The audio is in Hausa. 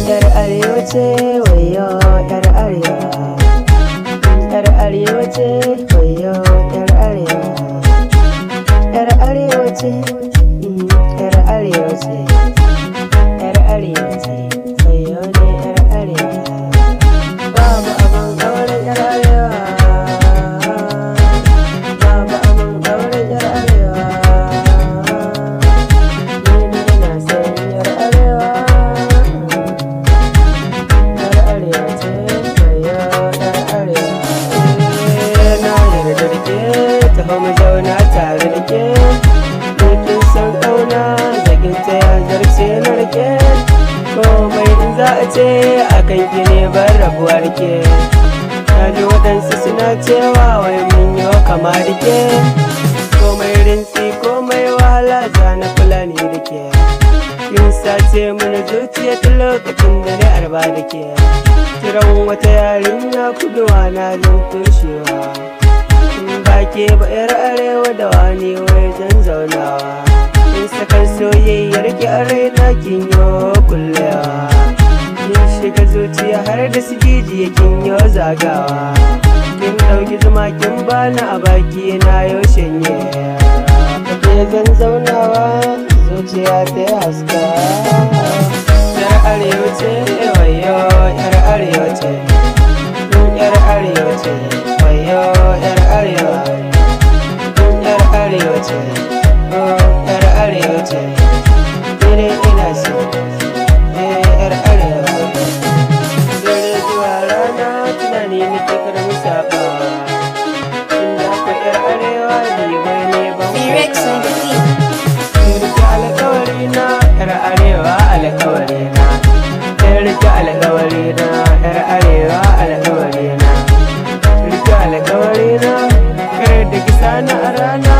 Yar arewa ce wayo yar arewa, yar arewa ce wayo yar arewa, yar arewa ce, yar arewa ce, yar arewa ce wayo ne yar arewa. Babu abin auren yar arewa, babu abin auren yar arewa. Ni ina son yar arewa. Taho mu zauna tare da ke, kin san ƙauna zagin ta ya zarce na rike. Komai in za a ce a kan ki ne ban rabuwar ke. Na ji waɗansu suna cewa wai mun yi kama da ke. Komai rintsi komai wahala za na fulani da ke. Kin sace mana zuciya tun lokacin da na arba da ke. Kiran wata yarinya kuduwa na jin tushewa. Ba ke ba yar arewa da wani wajen zaunawa. In sakar soyayyar ki a raina kin yo kullewa. Kin shiga zuciya har da su jijiya kin yo zagawa. Kin ɗauki zuma kin bani a baki na yo shanye. Ke zan zaunawa zuciya ta haska. Yar arewa ce wayo yar arewa ce, yar arewa ce wayo yar arewa, yar arewa ce, yar arewa ce, dire ina so yar arewa. Dare zuwa rana tunani nake karin saba, inda akwai yar arewa ni wai ne ban kuka. Rike alkawari na yar arewa alkawari na, rike alkawari na yar arewa alkawari na. Alkawari na kare da kisa na a rana.